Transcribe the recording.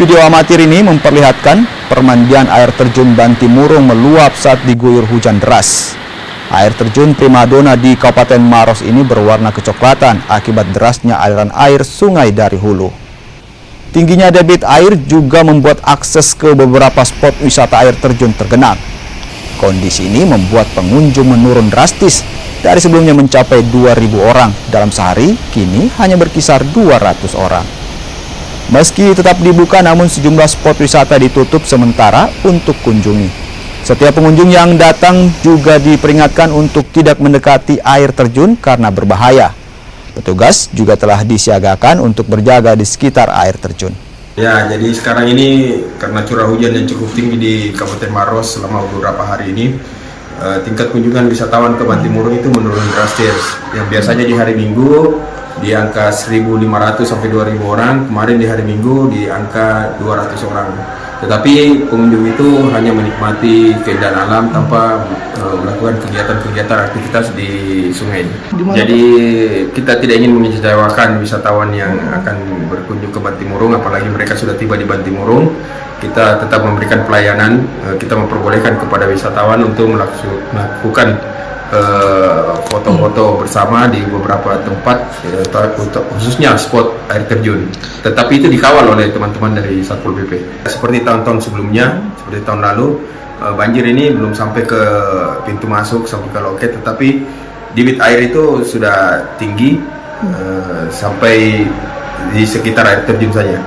Video amatir ini memperlihatkan permandian air terjun Bantimurung meluap saat diguyur hujan deras. Air terjun Primadona di Kabupaten Maros ini berwarna kecoklatan akibat derasnya aliran air sungai dari hulu. Tingginya debit air juga membuat akses ke beberapa spot wisata air terjun tergenang. Kondisi ini membuat pengunjung menurun drastis. Dari sebelumnya mencapai 2.000 orang dalam sehari, kini hanya berkisar 200 orang. Meski tetap dibuka, namun sejumlah spot wisata ditutup sementara untuk kunjungi. Setiap pengunjung yang datang juga diperingatkan untuk tidak mendekati air terjun karena berbahaya. Petugas juga telah disiagakan untuk berjaga di sekitar air terjun. Ya, jadi sekarang ini karena curah hujan yang cukup tinggi di Kabupaten Maros selama beberapa hari ini, tingkat kunjungan wisatawan ke Bantimurung itu menurun drastis. Yang biasanya di hari Minggu di angka 1.500 sampai 2.000 orang, kemarin di hari Minggu di angka 200 orang. Tetapi pengunjung itu hanya menikmati keindahan alam tanpa melakukan kegiatan-kegiatan aktivitas di sungai. Jadi kita tidak ingin mengecewakan wisatawan yang akan berkunjung ke Bantimurung, apalagi mereka sudah tiba di Bantimurung. Kita tetap memberikan pelayanan, kita memperbolehkan kepada wisatawan untuk melakukan foto-foto bersama di beberapa tempat, khususnya spot air terjun. Tetapi itu dikawal oleh teman-teman dari Satpol PP. Seperti tahun-tahun sebelumnya, seperti tahun lalu, banjir ini belum sampai ke pintu masuk, sampai ke loket, tetapi debit air itu sudah tinggi sampai di sekitar air terjun saja.